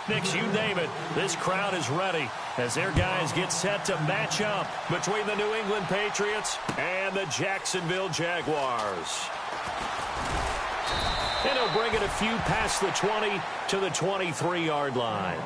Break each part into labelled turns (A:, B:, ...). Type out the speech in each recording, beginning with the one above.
A: picnics, you name it. This crowd is ready as their guys get set to match up between the New England Patriots and the Jacksonville Jaguars. And he'll bring it a few past the 20 to the 23-yard line.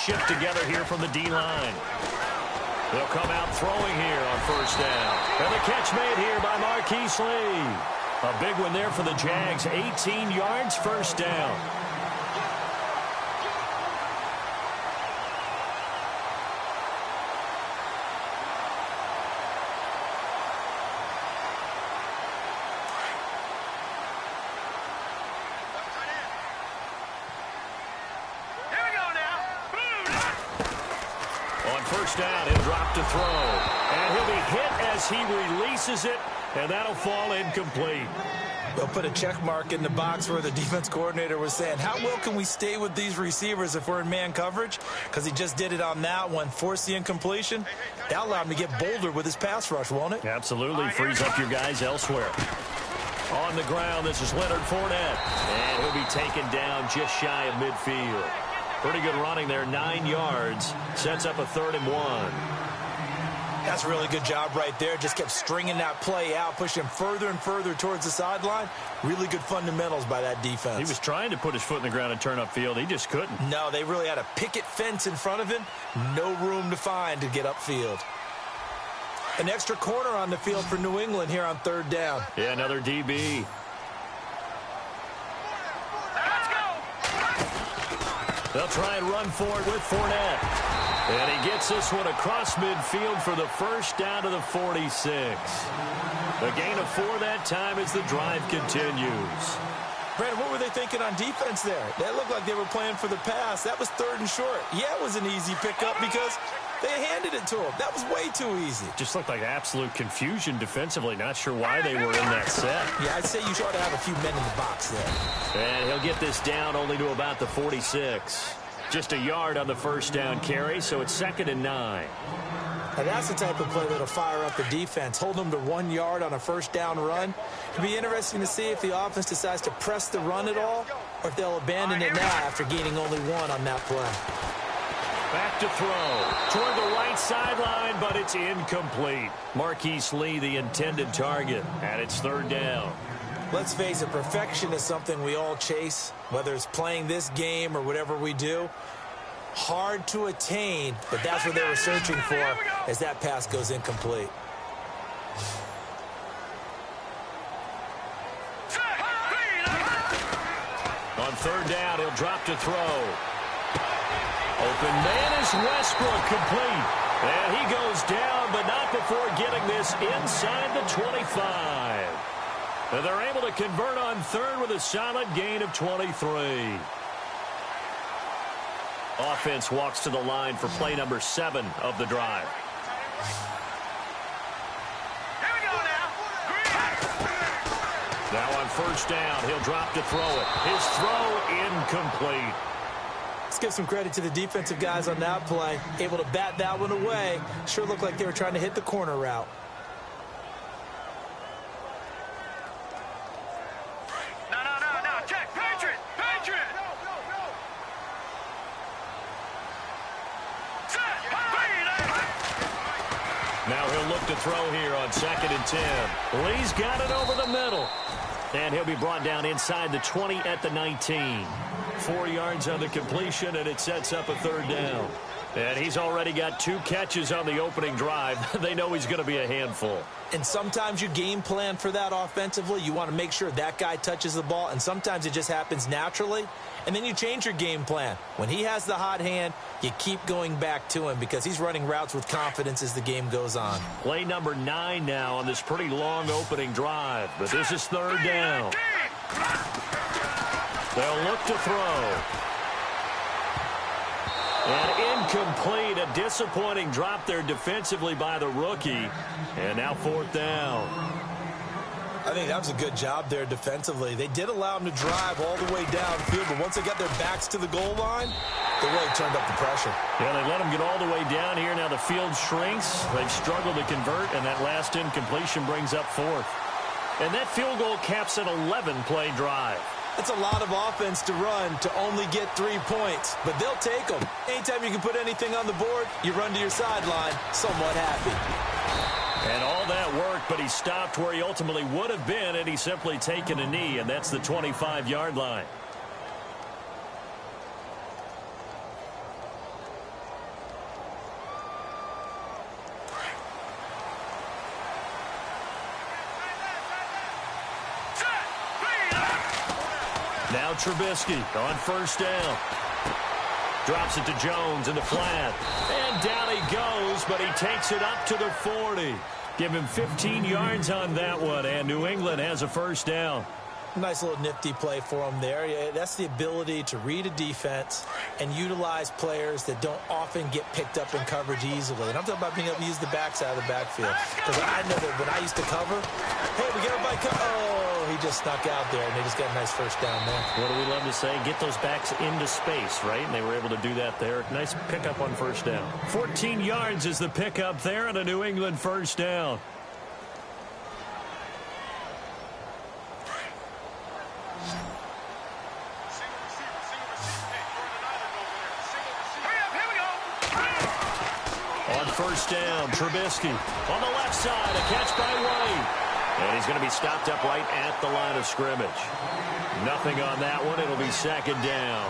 A: Shift together here from the D-line. They'll come out throwing here on first down. And the catch made here by Marquise Lee. A big one there for the Jags. 18 yards, first down. First down, he'll drop to throw. And he'll be hit as he releases it, and that'll fall incomplete.
B: They'll put a check mark in the box where the defense coordinator was saying, how well can we stay with these receivers if we're in man coverage? Because he just did it on that one, forced the incompletion. That'll allow him to get bolder with his pass rush, won't it?
A: Absolutely. Frees up your guys elsewhere. On the ground, this is Leonard Fournette. And he'll be taken down just shy of midfield. Pretty good running there, 9 yards. Sets up a 3rd and 1.
B: That's a really good job right there. Just kept stringing that play out, pushing further and further towards the sideline. Really good fundamentals by that defense.
A: He was trying to put his foot in the ground and turn upfield. He just couldn't.
B: No, they really had a picket fence in front of him. No room to find to get upfield. An extra corner on the field for New England here on 3rd down.
A: Yeah, another DB. They'll try and run for it with Fournette. And he gets this one across midfield for the first down to the 46. A gain of 4 that time as the drive continues.
B: Brandon, what were they thinking on defense there? That looked like they were playing for the pass. That was 3rd and short. Yeah, it was an easy pickup because they handed it to him. That was way too easy.
A: Just looked like absolute confusion defensively. Not sure why they were in that set.
B: Yeah, I'd say you ought to have a few men in the box there.
A: And he'll get this down only to about the 46. Just a yard on the first down carry, so it's 2nd and 9.
B: Now that's the type of play that'll fire up the defense. Hold them to 1 yard on a first down run. It'll be interesting to see if the offense decides to press the run at all, or if they'll abandon it now after gaining only 1 on that play.
A: Back to throw. Toward the right sideline, but it's incomplete. Marquise Lee, the intended target, and it's 3rd down.
B: Let's face it, perfection is something we all chase, whether it's playing this game or whatever we do. Hard to attain, but that's what they were searching for as that pass goes incomplete.
A: On 3rd down, he'll drop to throw. Open man is Westbrook, complete. And he goes down, but not before getting this inside the 25. And they're able to convert on 3rd with a solid gain of 23. Offense walks to the line for play number 7 of the drive.
C: Here we go now.
A: Now on 1st down, he'll drop to throw it. His throw incomplete.
B: Let's give some credit to the defensive guys on that play. Able to bat that one away. Sure looked like they were trying to hit the corner route.
C: No. Check. Patriot.
A: Now he'll look to throw here on 2nd and 10. Lee's got it over the middle. And he'll be brought down inside the 20 at the 19. 4 yards on the completion, and it sets up a 3rd down. And he's already got 2 catches on the opening drive. They know he's going to be a handful.
B: And sometimes you game plan for that offensively. You want to make sure that guy touches the ball, and sometimes it just happens naturally. And then you change your game plan. When he has the hot hand, you keep going back to him because he's running routes with confidence as the game goes on.
A: Play number 9 now on this pretty long opening drive. But this is 3rd down. They'll look to throw. And incomplete. A disappointing drop there defensively by the rookie. And now 4th down.
B: I think that was a good job there defensively. They did allow them to drive all the way downfield, but once they got their backs to the goal line, they really turned up the pressure.
A: Yeah, they let them get all the way down here. Now the field shrinks. They've struggled to convert, and that last incompletion brings up fourth. And that field goal caps an 11-play drive.
B: That's a lot of offense to run to only get 3 points, but they'll take them. Anytime you can put anything on the board, you run to your sideline somewhat happy.
A: And all that work, but he stopped where he ultimately would have been had he simply taken a knee, and that's the 25-yard line. Now Trubisky on first down. Drops it to Jones in the flat. And down he goes, but he takes it up to the 40. Give him 15 yards on that one, and New England has a first down.
B: Nice little nifty play for him there. Yeah, that's the ability to read a defense and utilize players that don't often get picked up in coverage easily. And I'm talking about being able to use the backside of the backfield. Because I know that when I used to cover, hey, we get everybody oh, he just snuck out there, and they just got a nice first down there.
A: What do we love to say? Get those backs into space, right? And they were able to do that there. Nice pickup on first down. 14 yards is the pickup there, and a New England first down. First down, Trubisky on the left side, a catch by White. And he's going to be stopped up right at the line of scrimmage. Nothing on that one. It'll be second down.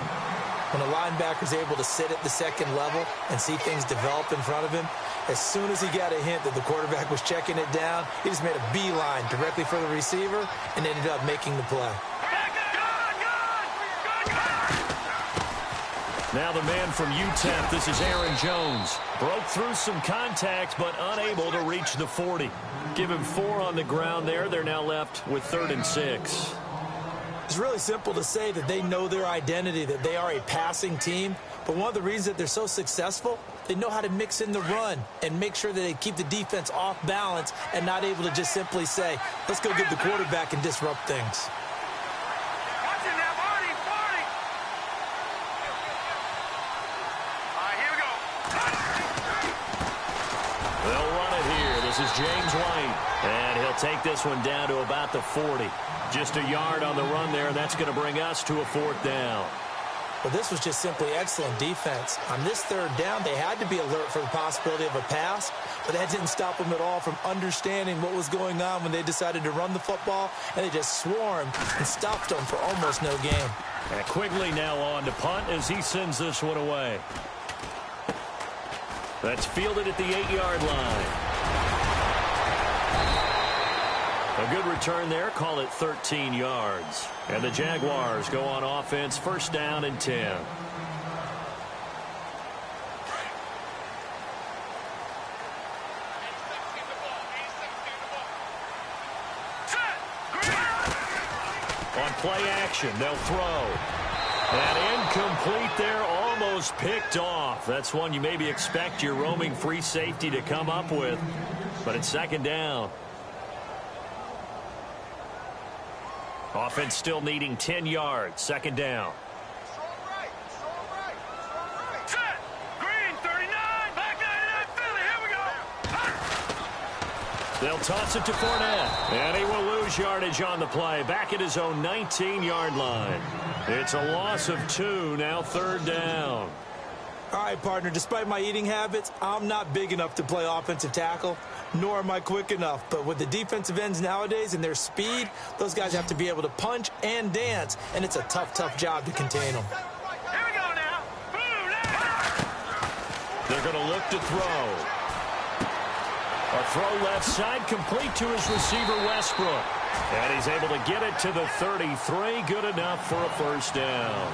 B: When a linebacker's able to sit at the second level and see things develop in front of him, as soon as he got a hint that the quarterback was checking it down, he just made a beeline directly for the receiver and ended up making the play.
A: Now the man from UTEP, this is Aaron Jones. Broke through some contact, but unable to reach the 40. Give him 4 on the ground there. They're now left with 3rd and 6.
B: It's really simple to say that they know their identity, that they are a passing team. But one of the reasons that they're so successful, they know how to mix in the run and make sure that they keep the defense off balance and not able to just simply say, let's go get the quarterback and disrupt things.
A: This is James White, and he'll take this one down to about the 40. Just a yard on the run there, and that's going to bring us to a 4th down.
B: Well, this was just simply excellent defense. On this 3rd down, they had to be alert for the possibility of a pass, but that didn't stop them at all from understanding what was going on when they decided to run the football, and they just swarmed and stopped them for almost no gain.
A: And Quigley now on to punt as he sends this one away. That's fielded at the 8-yard line. A good return there. Call it 13 yards. And the Jaguars go on offense. First down and 10. On play action, they'll throw. And incomplete there, almost picked off. That's one you maybe expect your roaming free safety to come up with. But it's second down. Offense still needing 10 yards. Second down.
C: Set. Green, 39. Back 99, Philly. Here we go.
A: They'll toss it to Fournette. And he will lose yardage on the play. Back at his own 19-yard line. It's a loss of 2. Now 3rd down.
B: All right, partner, despite my eating habits, I'm not big enough to play offensive tackle, nor am I quick enough. But with the defensive ends nowadays and their speed, those guys have to be able to punch and dance, and it's a tough, tough job to contain them.
C: Here we go now.
A: They're going to look to throw. A throw left side, complete to his receiver, Westbrook. And he's able to get it to the 33. Good enough for a first down.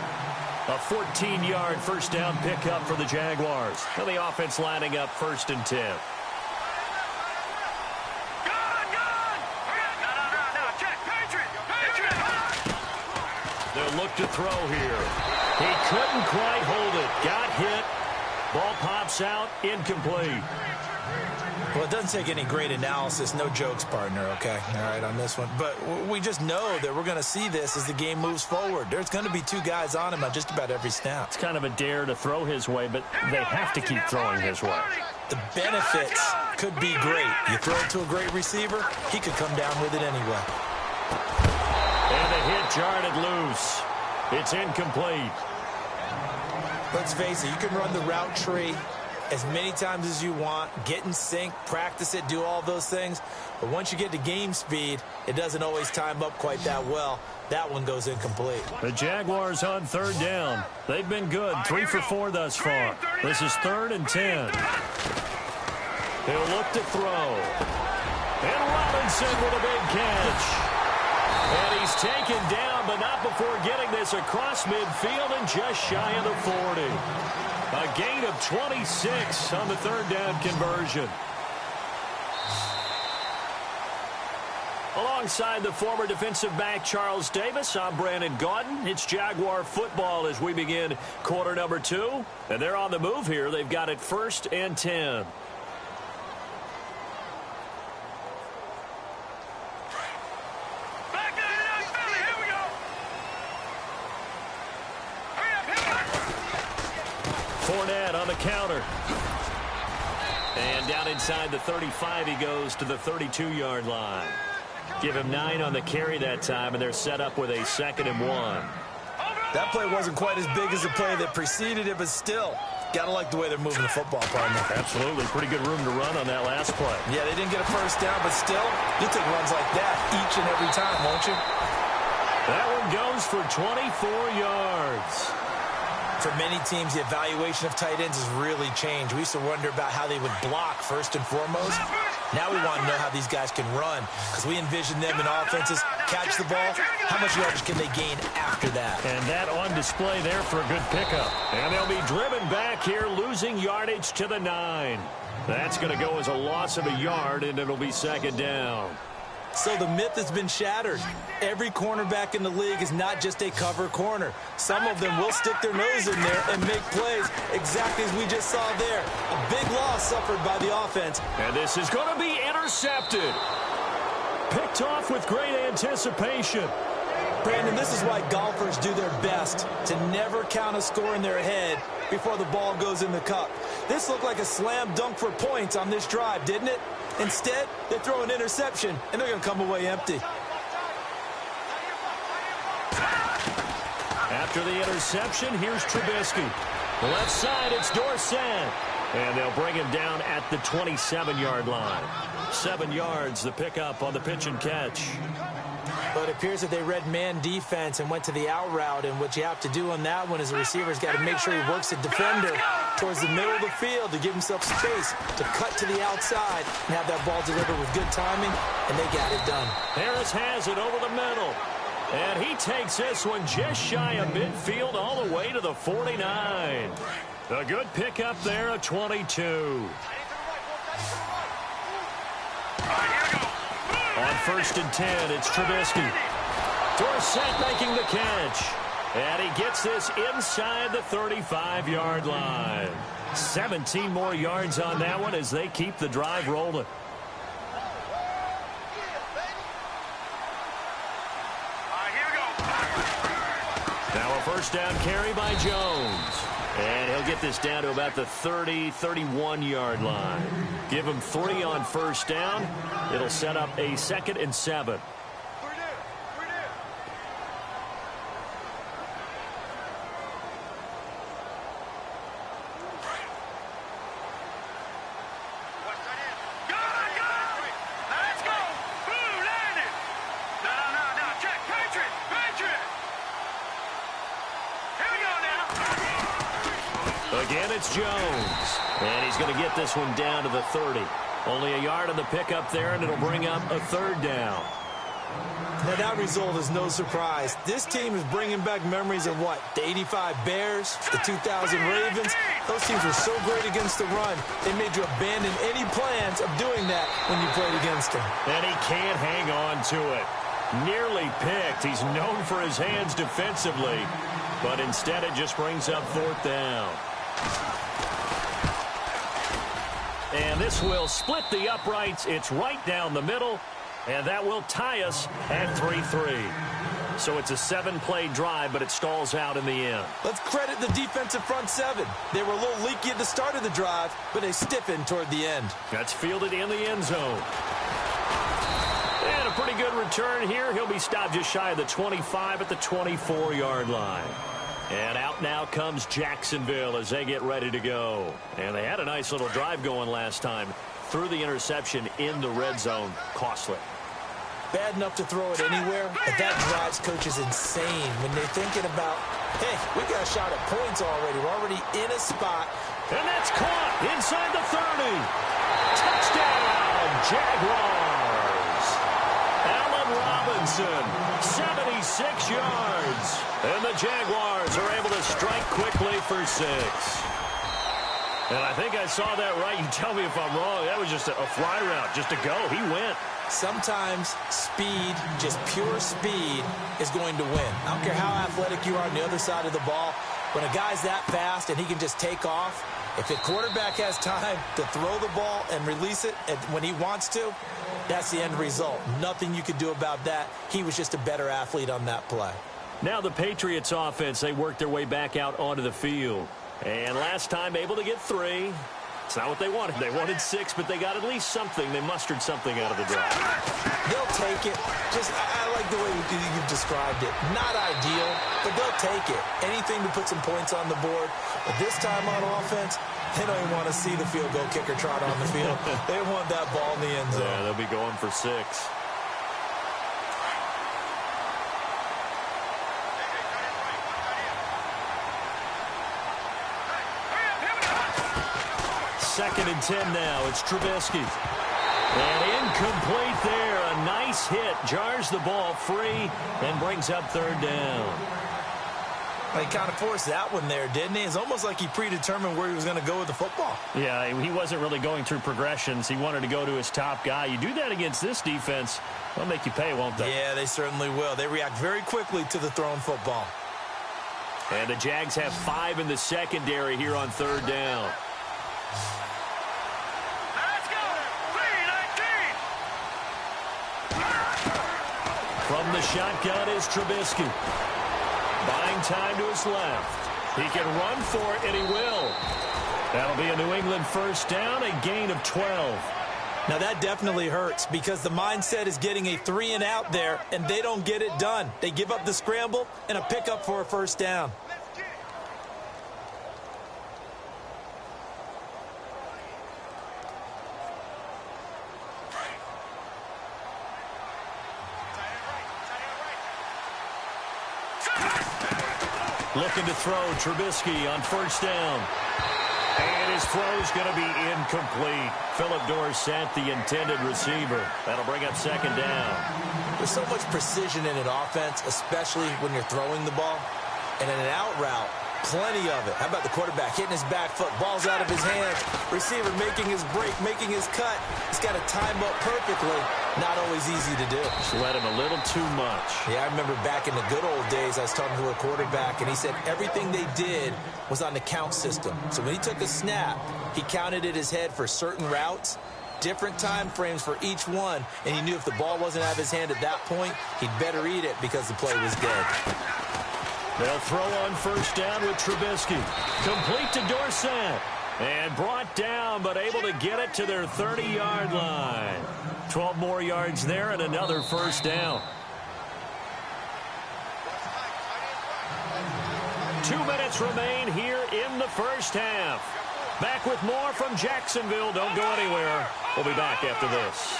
A: A 14-yard first down pickup for the Jaguars. And the offense lining up 1st and 10. They'll look to throw here. He couldn't quite hold it. Got hit. Ball pops out. Incomplete.
B: Well, it doesn't take any great analysis. No jokes, partner, okay? All right, on this one. But we just know that we're going to see this as the game moves forward. There's going to be two guys on him on just about every snap.
A: It's kind of a dare to throw his way, but they have to keep throwing his way.
B: The benefits could be great. You throw it to a great receiver, he could come down with it anyway.
A: And the hit jarred it loose. It's incomplete.
B: Let's face it, you can run the route tree as many times as you want, get in sync, practice it, do all those things. But once you get to game speed, it doesn't always time up quite that well. That one goes incomplete.
A: The Jaguars on third down. They've been good, 3 for 4 thus far. This is 3rd and 10. He'll look to throw. And Robinson with a big catch. And he's taken down, but not before getting this across midfield and just shy of the 40. A gain of 26 on the 3rd down conversion. Alongside the former defensive back Charles Davis, I'm Brandon Gaudin. It's Jaguar football as we begin quarter number 2. And they're on the move here. They've got it 1st and 10. Fournette on the counter. And down inside the 35, he goes to the 32-yard line. Give him 9 on the carry that time, and they're set up with a 2nd and 1.
B: That play wasn't quite as big as the play that preceded it, but still, gotta like the way they're moving the football, partner.
A: Absolutely. Pretty good room to run on that last play.
B: Yeah, they didn't get a first down, but still, you'll take runs like that each and every time, won't you?
A: That one goes for 24 yards.
B: For many teams, the evaluation of tight ends has really changed. We used to wonder about how they would block first and foremost. Now we want to know how these guys can run, because we envision them in offenses catch the ball. How much yardage can they gain after that?
A: And that on display there for a good pickup. And they'll be driven back here, losing yardage to the 9. That's going to go as a loss of a yard, and it'll be 2nd down.
B: So the myth has been shattered. Every cornerback in the league is not just a cover corner. Some of them will stick their nose in there and make plays exactly as we just saw there. A big loss suffered by the offense.
A: And this is going to be intercepted. Picked off with great anticipation.
B: Brandon, this is why golfers do their best to never count a score in their head before the ball goes in the cup. This looked like a slam dunk for points on this drive, didn't it? Instead, they throw an interception, and they're going to come away empty.
A: After the interception, here's Trubisky. Left side, it's Dorsett. And they'll bring him down at the 27-yard line. 7 yards, the pickup on the pitch and catch.
B: But it appears that they read man defense and went to the out route, and what you have to do on that one is the receiver's got to make sure he works the defender towards the middle of the field to give himself space to cut to the outside and have that ball delivered with good timing, and they got it done.
A: Harris has it over the middle, and he takes this one just shy of midfield all the way to the 49. A good pickup there, a 22. On 1st and 10, it's Trubisky. Dorsett making the catch. And he gets this inside the 35-yard line. 17 more yards on that one as they keep the drive rolling. Now a 1st down carry by Jones. And he'll get this down to about the 30, 31-yard line. Give him 3 on 1st down. It'll set up a 2nd and 7. Again, it's Jones. And he's going to get this one down to the 30. Only a yard on the pickup there, and it'll bring up a 3rd down.
B: Now, that result is no surprise. This team is bringing back memories of what? The 85 Bears, the 2000 Ravens. Those teams were so great against the run, they made you abandon any plans of doing that when you played against them.
A: And he can't hang on to it. Nearly picked. He's known for his hands defensively, but instead it just brings up 4th down. And this will split the uprights. It's right down the middle. And that will tie us at 3-3. So it's a 7-play drive, but it stalls out in the end.
B: Let's credit the defensive front seven. They were a little leaky at the start of the drive, but they stiffened toward the end.
A: That's fielded in the end zone. And a pretty good return here. He'll be stopped just shy of the 25 at the 24-yard line. And out now comes Jacksonville as they get ready to go. And they had a nice little drive going last time. Threw the interception in the red zone. Costly.
B: Bad enough to throw it anywhere, but that drives coaches insane when they're thinking about, hey, we got a shot at points already. We're already in a spot.
A: And that's caught inside the 30. Touchdown, Jaguars. Allen Robinson, 76 yards. And the Jaguars are able to strike quickly for 6. And I think I saw that right. You tell me if I'm wrong. That was just a fly route, just to go. He went.
B: Sometimes speed, just pure speed, is going to win. I don't care how athletic you are on the other side of the ball. When a guy's that fast and he can just take off, if the quarterback has time to throw the ball and release it when he wants to, that's the end result. Nothing you could do about that. He was just a better athlete on that play.
A: Now the Patriots offense, they worked their way back out onto the field. And last time able to get 3. It's not what they wanted. They wanted 6, but they got at least something. They mustered something out of the drive.
B: They'll take it. I like the way you've described it. Not ideal, but they'll take it. Anything to put some points on the board. But this time on offense, they don't even want to see the field goal kicker trot on the field. They want that ball in the end zone.
A: Yeah, they'll be going for 6. Second and 10 now. It's Trubisky. And incomplete there. A nice hit. Jars the ball free and brings up 3rd down.
B: He kind of forced that one there, didn't he? It's almost like he predetermined where he was going to go with the football.
A: Yeah, he wasn't really going through progressions. He wanted to go to his top guy. You do that against this defense, they'll make you pay, won't they?
B: Yeah, they certainly will. They react very quickly to the thrown football.
A: And the Jags have 5 in the secondary here on 3rd down. From the shotgun is Trubisky. Buying time to his left. He can run for it, and he will. That'll be a New England 1st down, a gain of 12.
B: Now, that definitely hurts because the mindset is getting a 3-and-out there, and they don't get it done. They give up the scramble and a pickup for a 1st down.
A: Looking to throw, Trubisky on 1st down. And his throw's going to be incomplete. Philip Dorsett, the intended receiver. That'll bring up 2nd down.
B: There's so much precision in an offense, especially when you're throwing the ball. And in an out route, plenty of it. How about the quarterback hitting his back foot, ball's out of his hands, receiver making his break, making his cut. He's got to time up perfectly. Not always easy to do.
A: Just let him a little too much.
B: Yeah, I remember back in the good old days, I was talking to a quarterback, and he said everything they did was on the count system. So when he took a snap, he counted in his head for certain routes, different time frames for each one, and he knew if the ball wasn't out of his hand at that point, he'd better eat it because the play was dead.
A: They'll throw on 1st down with Trubisky. Complete to Dorsett. And brought down, but able to get it to their 30-yard line. 12 more yards there and another 1st down. 2 minutes remain here in the 1st half. Back with more from Jacksonville. Don't go anywhere. We'll be back after this.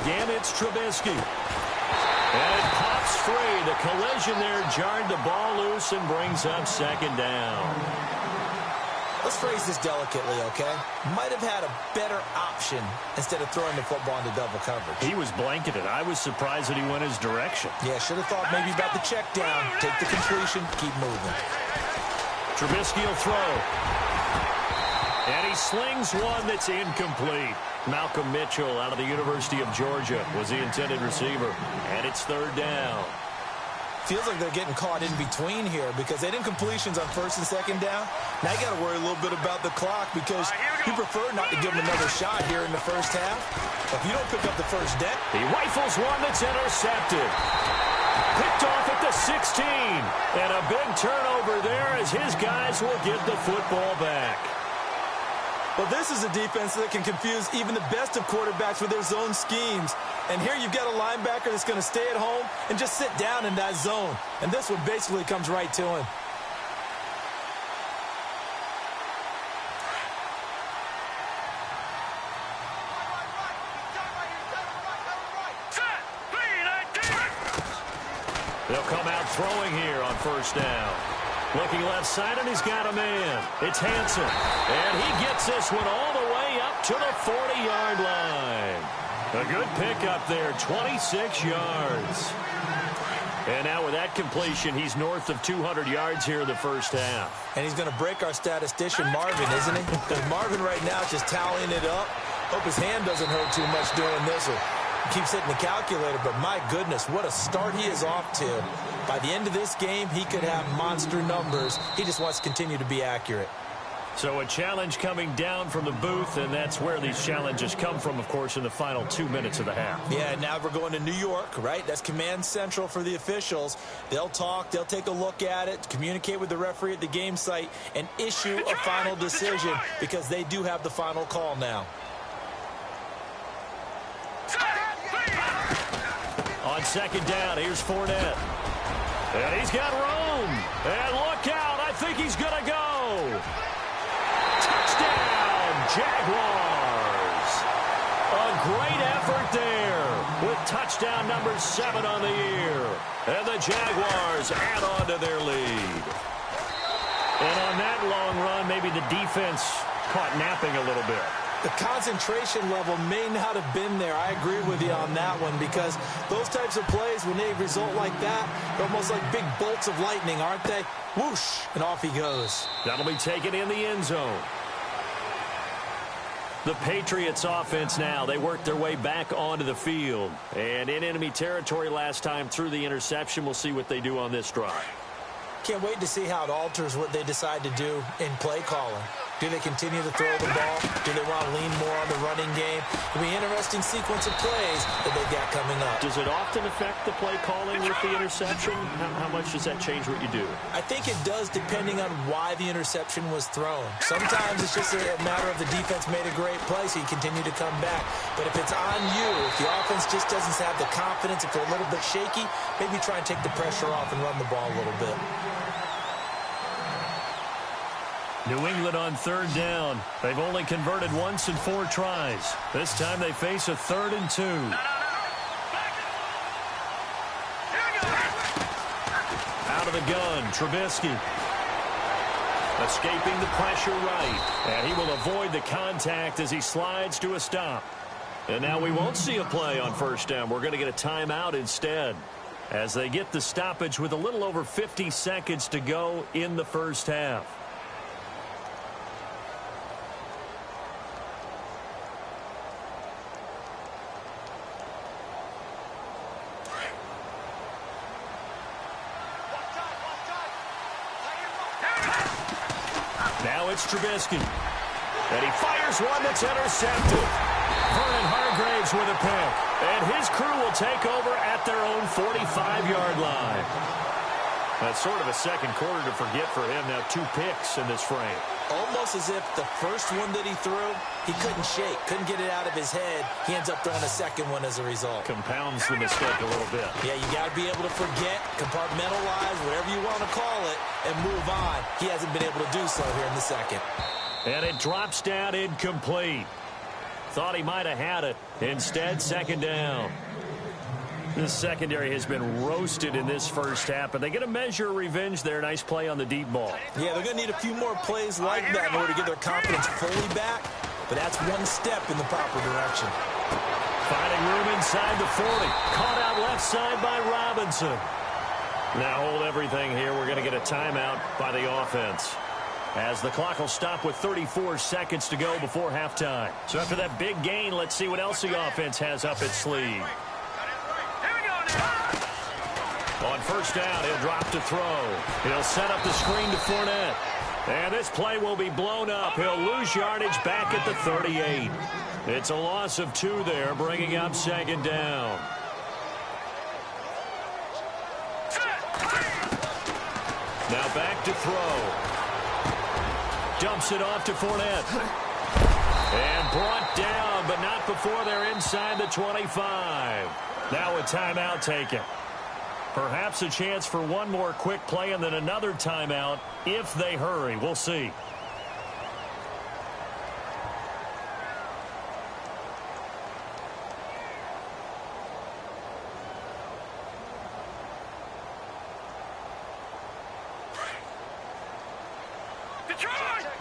A: Again, it's Trubisky. And it pops free. The collision there jarred the ball loose and brings up 2nd down.
B: Let's phrase this delicately, okay? Might have had a better option instead of throwing the football into double coverage.
A: He was blanketed. I was surprised that he went his direction.
B: Yeah, should have thought maybe about the check down. Take the completion, keep moving.
A: Trubisky will throw. And he slings one that's incomplete. Malcolm Mitchell out of the University of Georgia was the intended receiver. And it's 3rd down.
B: feels like they're getting caught in between here because they didn't completions on first and second down. Now you got to worry a little bit about the clock because you prefer not to give them another shot here in the first half. But if you don't pick up the first down.
A: He rifles one that's intercepted. Picked off at the 16. And a big turnover there as his guys will get the football back.
B: Well, this is a defense that can confuse even the best of quarterbacks with their zone schemes. And here you've got a linebacker that's going to stay at home and just sit down in that zone. And this one basically comes right to him.
A: They'll come out throwing here on first down. Looking left side, and he's got a man. It's Hansen. And he gets this one all the way up to the 40-yard line. A good pickup there, 26 yards. And now with that completion, he's north of 200 yards here in the first half.
B: And he's going to break our statistician, Marvin, isn't he? Because Marvin right now is just tallying it up. Hope his hand doesn't hurt too much doing this. He keeps hitting the calculator, but my goodness, what a start he is off to. By the end of this game, he could have monster numbers. He just wants to continue to be accurate.
A: So a challenge coming down from the booth, and that's where these challenges come from, of course, in the final 2 minutes of the half.
B: Yeah, now we're going to New York, right? That's command central for the officials. They'll talk, they'll take a look at it, communicate with the referee at the game site, and issue a final decision because they do have the final call now.
A: On second down, here's Fournette. And he's got room. And look out, I think he's going to go. Touchdown, Jaguars. A great effort there with touchdown number 7 on the year. And the Jaguars add on to their lead. And on that long run, maybe the defense caught napping a little bit.
B: The concentration level may not have been there. I agree with you on that one because those types of plays, when they result like that, they're almost like big bolts of lightning, aren't they? Whoosh, and off he goes.
A: That'll be taken in the end zone. The Patriots offense now, they worked their way back onto the field. And in enemy territory last time through the interception. We'll see what they do on this drive.
B: Can't wait to see how it alters what they decide to do in play calling. Do they continue to throw the ball? Do they want to lean more on the running game? It'll be an interesting sequence of plays that they've got coming up.
A: Does it often affect the play calling with the interception? How much does that change what you do?
B: I think it does depending on why the interception was thrown. Sometimes it's just a matter of the defense made a great play, so you continue to come back. But if it's on you, if the offense just doesn't have the confidence, if they're a little bit shaky, maybe try and take the pressure off and run the ball a little bit.
A: New England on third down. They've only converted once in 4 tries. This time they face a 3rd and 2. Out of the gun, Trubisky. Escaping the pressure right. And he will avoid the contact as he slides to a stop. And now we won't see a play on first down. We're going to get a timeout instead as they get the stoppage with a little over 50 seconds to go in the first half. Now it's Trubisky. And he fires one that's intercepted. Vernon Hargreaves with a pick. And his crew will take over at their own 45-yard line. That's sort of a second quarter to forget for him. Now 2 picks in this frame.
B: Almost as if the first one that he threw, he couldn't shake, couldn't get it out of his head. He ends up throwing a second one as a result.
A: Compounds the mistake a little bit.
B: Yeah, you got to be able to forget, compartmentalize, whatever you want to call it, and move on. He hasn't been able to do so here in the second.
A: And it drops down incomplete. Thought he might have had it. Instead, second down. This secondary has been roasted in this first half, but they get a measure of revenge there. Nice play on the deep ball.
B: Yeah, they're going to need a few more plays like that in order to get their confidence fully back, but that's one step in the proper direction.
A: Finding room inside the 40. Caught out left side by Robinson. Now hold everything here. We're going to get a timeout by the offense, as the clock will stop with 34 seconds to go before halftime. So after that big gain, let's see what else the offense has up its sleeve. On first down, he'll drop to throw. He'll set up the screen to Fournette. And this play will be blown up. He'll lose yardage back at the 38. It's a loss of 2 there, bringing up second down. Now back to throw. Dumps it off to Fournette. And brought down, but not before they're inside the 25. Now a timeout taken. Perhaps a chance for one more quick play and then another timeout if they hurry. We'll see.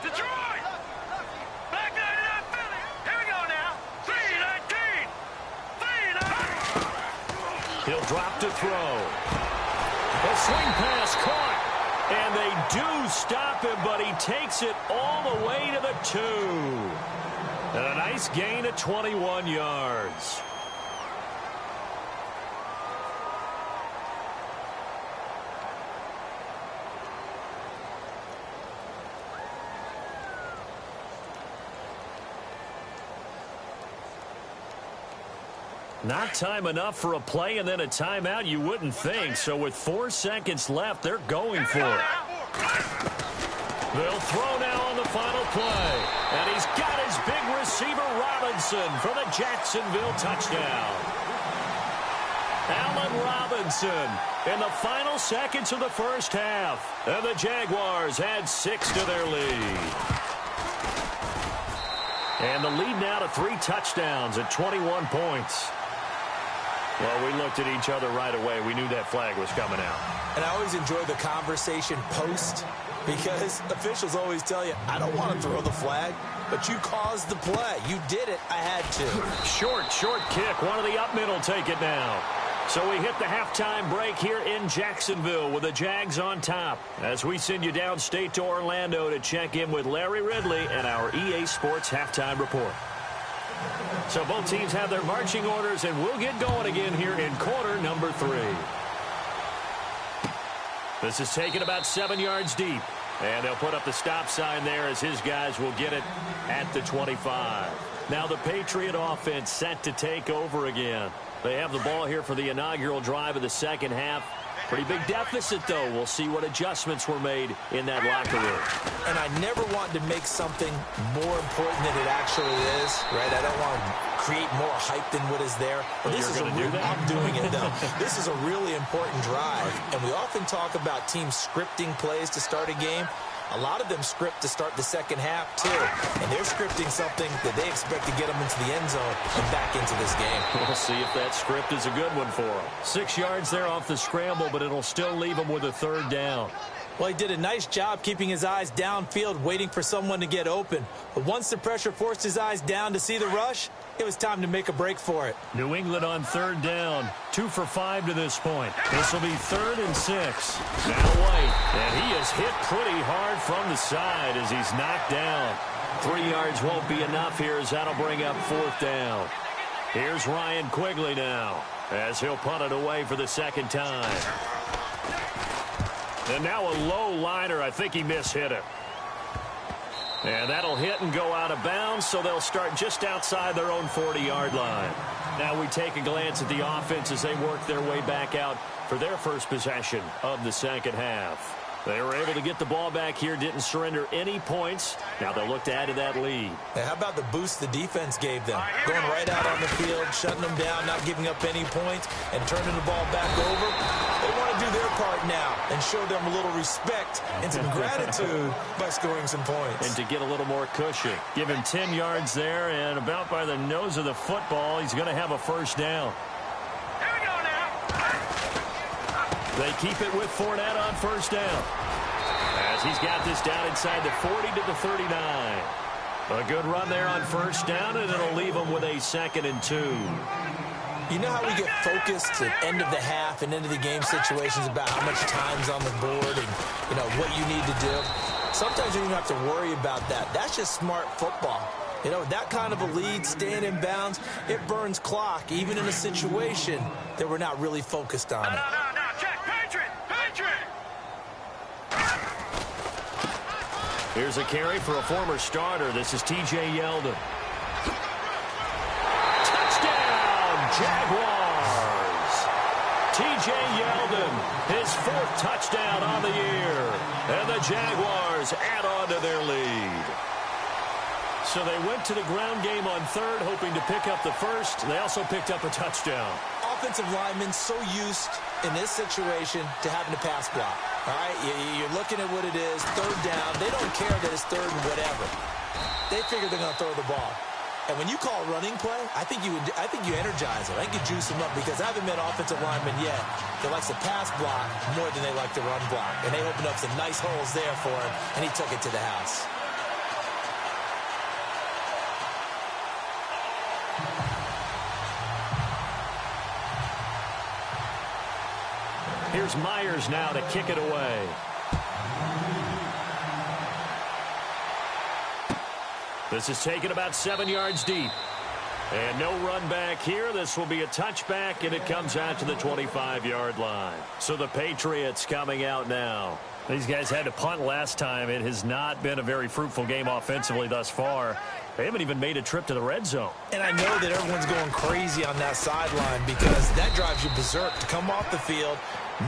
C: Detroit! Back 99 Philly. Here we go now. 3-19. 3-19.
A: He'll drop to throw. A swing pass caught. And they do stop him, but he takes it all the way to the 2. And a nice gain of 21 yards. Not time enough for a play and then a timeout, you wouldn't think. So with 4 seconds left, they're going for it. They'll throw now on the final play. And he's got his big receiver, Robinson, for the Jacksonville touchdown. Allen Robinson in the final seconds of the first half. And the Jaguars add 6 to their lead. And the lead now to 3 touchdowns at 21 points. Well, we looked at each other right away. We knew that flag was coming out.
B: And I always enjoy the conversation post because officials always tell you, I don't want to throw the flag, but you caused the play. You did it. I had to.
A: Short kick. One of the up middle take it now. So we hit the halftime break here in Jacksonville with the Jags on top as we send you downstate to Orlando to check in with Larry Ridley and our EA Sports halftime report. So both teams have their marching orders, and we'll get going again here in quarter number 3. This is taken about 7 yards deep, and they'll put up the stop sign there as his guys will get it at the 25. Now the Patriot offense set to take over again. They have the ball here for the inaugural drive of the second half. Pretty big deficit, though. We'll see what adjustments were made in that locker room.
B: And I never want to make something more important than it actually is, right? I don't want to create more hype than what is there. But this is a real, I'm doing it, though. This is a really important drive. And we often talk about teams scripting plays to start a game. A lot of them script to start the second half, too. And they're scripting something that they expect to get them into the end zone and back into this game.
A: We'll see if that script is a good one for them. 6 yards there off the scramble, but it'll still leave them with a third down.
B: Well, he did a nice job keeping his eyes downfield, waiting for someone to get open. But once the pressure forced his eyes down to see the rush, it was time to make a break for it.
A: New England on third down. 2 for 5 to this point. This will be 3rd and 6. Now White. And he is hit pretty hard from the side as he's knocked down. 3 yards won't be enough here as that'll bring up 4th down. Here's Ryan Quigley now as he'll punt it away for the second time. And now a low liner. I think he mishit it. And that'll hit and go out of bounds, so they'll start just outside their own 40-yard line. Now we take a glance at the offense as they work their way back out for their first possession of the second half. They were able to get the ball back here, didn't surrender any points. Now they'll look to add to that lead.
B: And how about the boost the defense gave them? Going right out on the field, shutting them down, not giving up any points, and turning the ball back over. They want to do their part now and show them a little respect and some gratitude by scoring some points.
A: And to get a little more cushion. Give him 10 yards there, and about by the nose of the football, he's going to have a first down.
C: Here we go now.
A: They keep it with Fournette on first down. As he's got this down inside the 40 to the 39. A good run there on first down, and it'll leave them with a 2nd and 2.
B: You know how we get focused at end of the half and end of the game situations about how much time's on the board and, you know, what you need to do? Sometimes you don't have to worry about that. That's just smart football. You know, that kind of a lead, staying in bounds, it burns clock, even in a situation that we're not really focused on it.
C: No, check, pass.
A: Here's a carry for a former starter. This is T.J. Yeldon. Touchdown, Jaguars! T.J. Yeldon, his 4th touchdown on the year. And the Jaguars add on to their lead. So they went to the ground game on 3rd, hoping to pick up the 1st. They also picked up a touchdown.
B: Offensive linemen so used in this situation to having to pass block. All right, you're looking at what it is, 3rd down. They don't care that it's 3rd and whatever. They figure they're going to throw the ball. And when you call running play, I think you energize them. I think you juice them up because I haven't met an offensive lineman yet that likes to pass block more than they like to run block. And they opened up some nice holes there for him, and he took it to the house.
A: Here's Myers now to kick it away. This is taken about 7 yards deep. And no run back here. This will be a touchback, and it comes out to the 25-yard line. So the Patriots coming out now.
D: These guys had to punt last time. It has not been a very fruitful game offensively thus far. They haven't even made a trip to the red zone.
B: And I know that everyone's going crazy on that sideline because that drives you berserk to come off the field,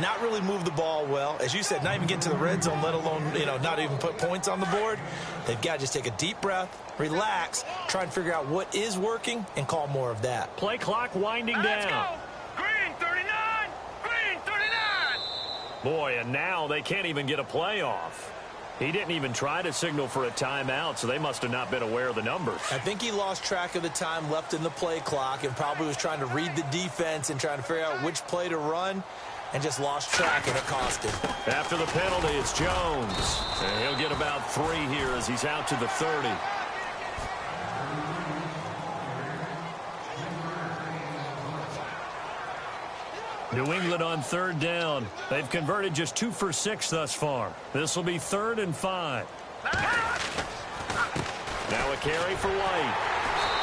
B: not really move the ball well. As you said, not even get to the red zone, let alone, not even put points on the board. They've got to just take a deep breath, relax, try and figure out what is working, and call more of that.
A: Play clock winding down.
C: Let's go. Green 39. Green 39.
A: Boy, and now they can't even get a play off. He didn't even try to signal for a timeout, so they must have not been aware of the numbers.
B: I think he lost track of the time left in the play clock and probably was trying to read the defense and trying to figure out which play to run and just lost track, and it cost him.
A: After the penalty, it's Jones. And he'll get about 3 here as he's out to the 30.
D: New England on 3rd down. They've converted just 2 for 6 thus far. This will be 3rd and 5.
A: Now a carry for White.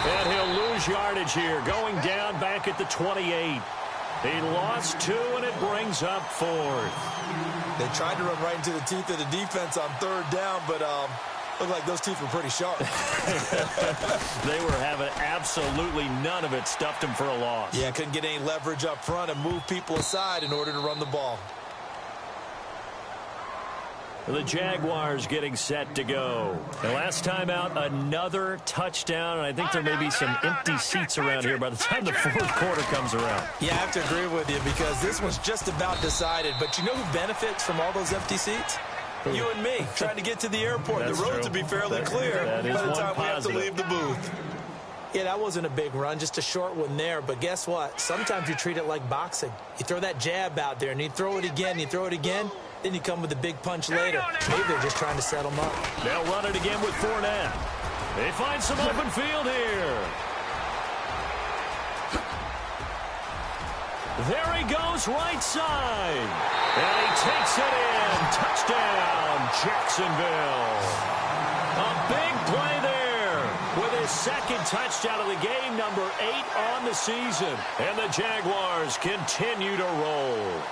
A: And he'll lose yardage here, going down back at the 28. He lost 2, and it brings up 4th.
B: They tried to run right into the teeth of the defense on 3rd down, but looked like those teeth were pretty sharp.
A: They were having absolutely none of it. Stuffed him for a loss.
B: Yeah, couldn't get any leverage up front and move people aside in order to run the ball.
A: The Jaguars getting set to go. The last time out, another touchdown, and I think there may be some empty seats around here by the time the 4th quarter comes around.
B: Yeah, I have to agree with you because this one's just about decided. But you know who benefits from all those empty seats? You and me, trying to get to the airport.
D: That's
B: the roads
D: true.
B: will be fairly clear by the time we have to leave the booth. Yeah, that wasn't a big run, just a short one there. But guess what? Sometimes you treat it like boxing. You throw that jab out there, and you throw it again, you throw it again, then you come with a big punch later. Maybe they're just trying to set them up.
A: They'll run it again with Fournette. They find some open field here. There he goes, right side. And he takes it in. Touchdown, Jacksonville. A big play there with his 2nd touchdown of the game, number 8 on the season. And the Jaguars continue to roll.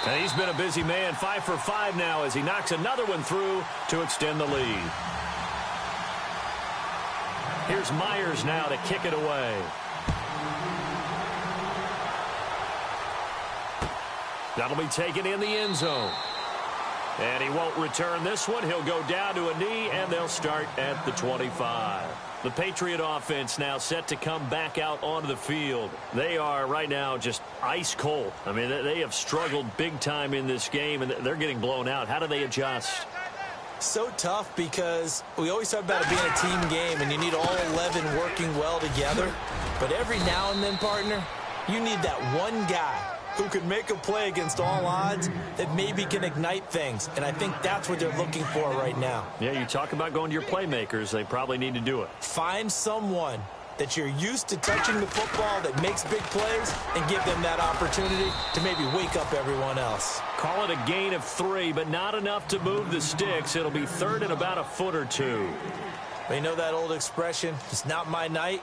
A: And he's been a busy man, 5 for 5 now as he knocks another one through to extend the lead. Here's Myers now to kick it away. That'll be taken in the end zone. And he won't return this one. He'll go down to a knee, and they'll start at the 25. The Patriot offense now set to come back out onto the field. They are right now just ice cold. I mean, they have struggled big time in this game, and they're getting blown out. How do they adjust?
B: So tough because we always talk about it being a team game, and you need all 11 working well together. But every now and then, partner, you need that one guy who could make a play against all odds that maybe can ignite things. And I think that's what they're looking for right now.
A: Yeah, you talk about going to your playmakers. They probably need to do it.
B: Find someone that you're used to touching the football that makes big plays and give them that opportunity to maybe wake up everyone else.
A: Call it a gain of 3, but not enough to move the sticks. It'll be 3rd and about a foot or 2.
B: But you know that old expression, it's not my night?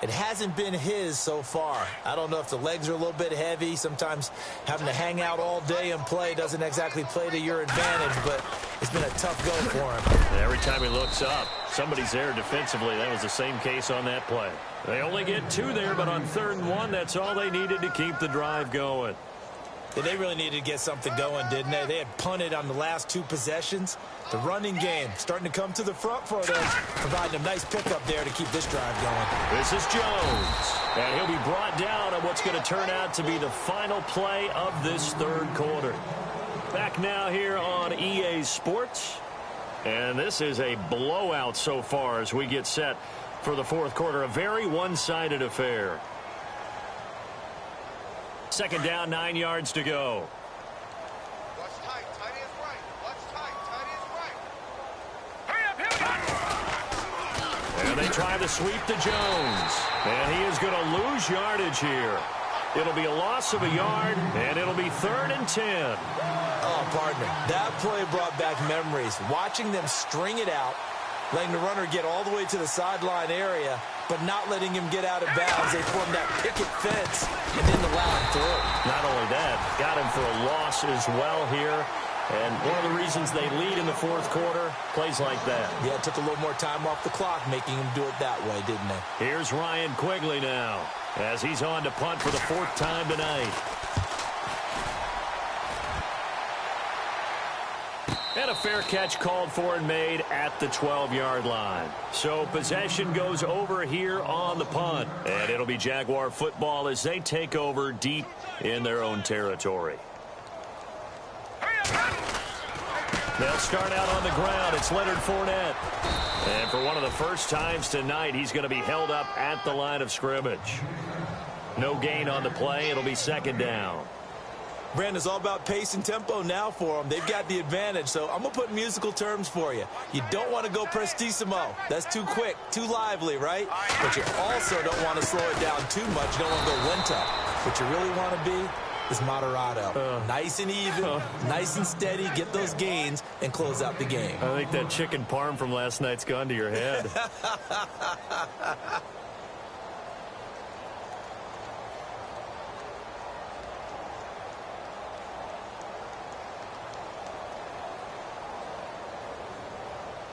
B: It hasn't been his so far. I don't know if the legs are a little bit heavy. Sometimes having to hang out all day and play doesn't exactly play to your advantage, but it's been a tough go for him.
A: And every time he looks up, somebody's there defensively. That was the same case on that play. They only get 2 there, but on 3rd and 1, that's all they needed to keep the drive going.
B: They really needed to get something going, didn't they? They had punted on the last 2 possessions. The running game starting to come to the front for them, providing a nice pickup there to keep this drive going.
A: This is Jones, and he'll be brought down on what's going to turn out to be the final play of this 3rd quarter. Back now here on EA Sports, and this is a blowout so far as we get set for the 4th quarter. A very one-sided affair. 2nd down, 9 yards to go.
C: Watch tight. Tight is right. Watch tight. Tight is right. Hurry up. Here we go.
A: And they try to sweep to Jones. And he is going to lose yardage here. It'll be a loss of a yard, and it'll be 3rd and 10.
B: Oh, partner, that play brought back memories. Watching them string it out, letting the runner get all the way to the sideline area, but not letting him get out of bounds. They formed that picket fence and didn't allow him through.
A: Not only that, got him for a loss as well here. And one of the reasons they lead in the 4th quarter, plays like that.
B: Yeah, it took a little more time off the clock, making him do it that way, didn't they?
A: Here's Ryan Quigley now, as he's on to punt for the 4th time tonight. And a fair catch called for and made at the 12-yard line. So possession goes over here on the punt. And it'll be Jaguar football as they take over deep in their own territory. They'll start out on the ground. It's Leonard Fournette. And for one of the first times tonight, he's going to be held up at the line of scrimmage. No gain on the play. It'll be 2nd down.
B: Brandon, it's all about pace and tempo now for them. They've got the advantage, so I'm going to put musical terms for you. You don't want to go prestissimo. That's too quick, too lively, right? But you also don't want to slow it down too much. You don't want to go lento. What you really want to be is moderato. Nice and even, nice and steady, get those gains, and close out the game.
A: I think that chicken parm from last night's gone to your head.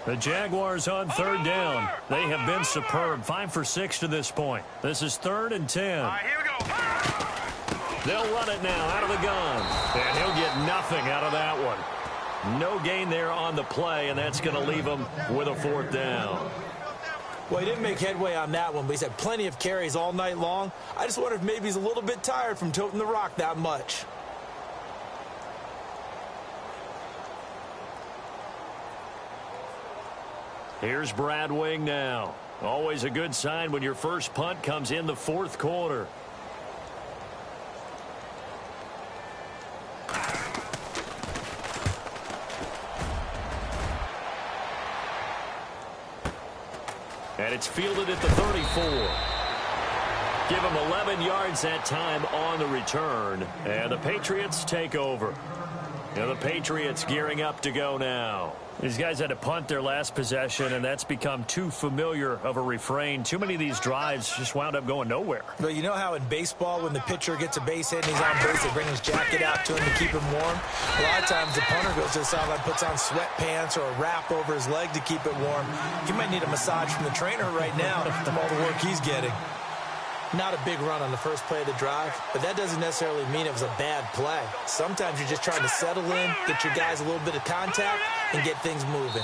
A: The Jaguars on 3rd down. They have been superb. 5 for 6 to this point. This is 3rd and 10.
C: All right, here we go.
A: They'll run it now out of the gun. And he'll get nothing out of that one. No gain there on the play, and that's going to leave him with a 4th down.
B: Well, he didn't make headway on that one, but he's had plenty of carries all night long. I just wonder if maybe he's a little bit tired from toting the rock that much.
A: Here's Brad Wing now. Always a good sign when your first punt comes in the 4th quarter. And it's fielded at the 34. Give him 11 yards that time on the return. And the Patriots take over. And the Patriots gearing up to go now. These guys had to punt their last possession, and that's become too familiar of a refrain. Too many of these drives just wound up going nowhere.
B: But you know how in baseball, when the pitcher gets a base hit and he's on base, they bring his jacket out to him to keep him warm? A lot of times the punter goes to the sideline, puts on sweatpants or a wrap over his leg to keep it warm. He might need a massage from the trainer right now from all the work he's getting. Not a big run on the first play of the drive, but that doesn't necessarily mean it was a bad play. Sometimes you're just trying to settle in, get your guys a little bit of contact, and get things moving.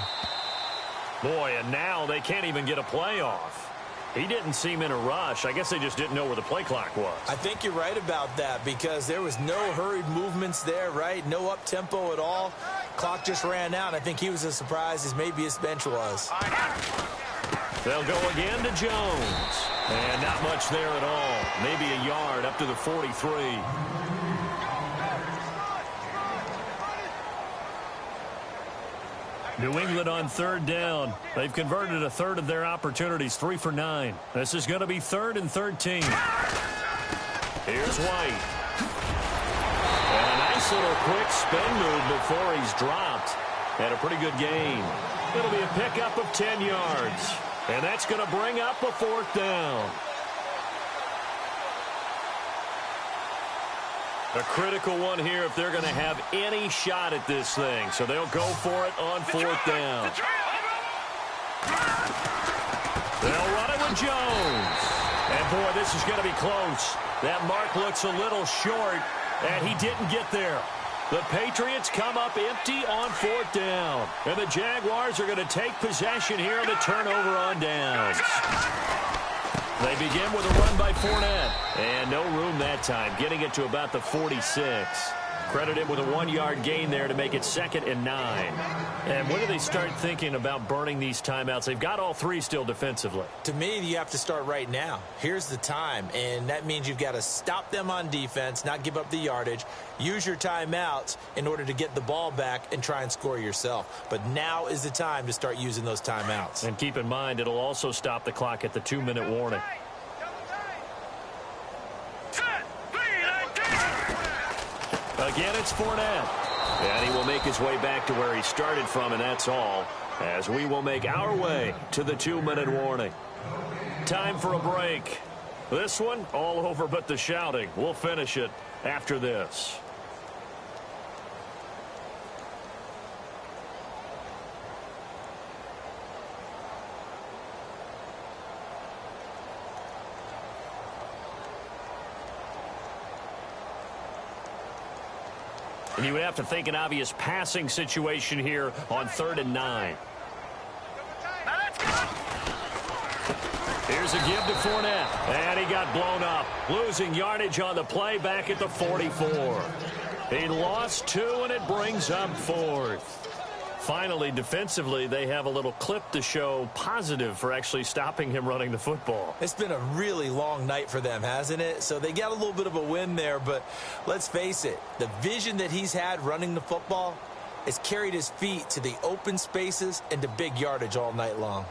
A: Boy, and now they can't even get a play off. He didn't seem in a rush. I guess they just didn't know where the play clock was.
B: I think you're right about that because there was no hurried movements there, right? No up-tempo at all. Clock just ran out. I think he was as surprised as maybe his bench was.
A: They'll go again to Jones. And not much there at all. Maybe a yard up to the 43. New England on 3rd down. They've converted a third of their opportunities, 3 for 9. This is going to be 3rd and 13. Here's White. And a nice little quick spin move before he's dropped. And a pretty good gain. It'll be a pickup of 10 yards. And that's going to bring up a 4th down. A critical one here if they're going to have any shot at this thing. So they'll go for it on fourth down. They'll run it with Jones. And, boy, this is going to be close. That mark looks a little short, and he didn't get there. The Patriots come up empty on fourth down. And the Jaguars are going to take possession here on the turnover on downs. They begin with a run by Fournette. And no room that time, getting it to about the 46. Credited with a 1-yard gain there to make it 2nd and 9. And when do they start thinking about burning these timeouts? They've got all 3 still defensively.
B: To me, you have to start right now. Here's the time, and that means you've got to stop them on defense, not give up the yardage, use your timeouts in order to get the ball back and try and score yourself. But now is the time to start using those timeouts.
A: And keep in mind, it'll also stop the clock at the 2-minute warning. Again, it's Fournette. And he will make his way back to where he started from, and that's all, as we will make our way to the 2-minute warning. Time for a break. This one, all over but the shouting. We'll finish it after this. And you would have to think an obvious passing situation here on 3rd and 9. Here's a give to Fournette. And he got blown up. Losing yardage on the play back at the 44. He lost 2, and it brings up 4th. Finally, defensively, they have a little clip to show positive for actually stopping him running the football.
B: It's been a really long night for them, hasn't it? So they got a little bit of a win there, but let's face it, the vision that he's had running the football has carried his feet to the open spaces and to big yardage all night long.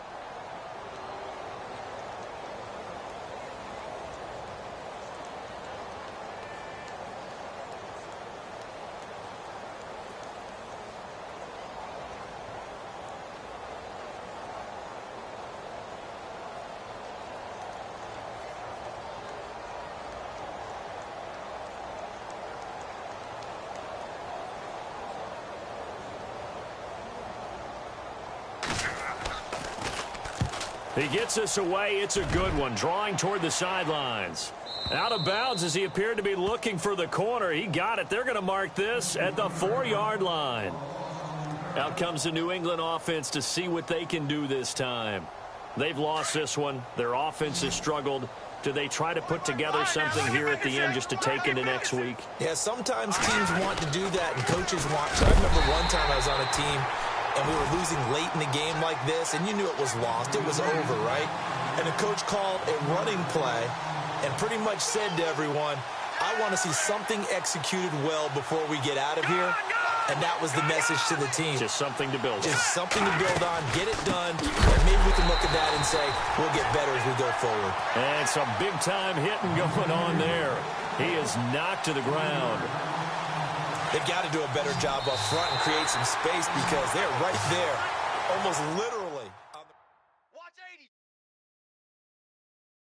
A: He gets us away. It's a good one, drawing toward the sidelines. Out of bounds as he appeared to be looking for the corner. He got it. They're going to mark this at the 4-yard line. Out comes the New England offense to see what they can do this time. They've lost this one. Their offense has struggled. Do they try to put together something here at the end just to take into next week?
B: Yeah, sometimes teams want to do that and coaches want to. I remember one time I was on a team and we were losing late in the game like this, and you knew it was lost. It was over, right? And the coach called a running play and pretty much said to everyone, I want to see something executed well before we get out of here. And that was the message to the team.
A: Just something to build on.
B: Just something to build on, get it done, and maybe we can look at that and say, we'll get better as we go forward.
A: And some big-time hitting going on there. He is knocked to the ground.
B: They've got to do a better job up front and create some space because they're right there, almost literally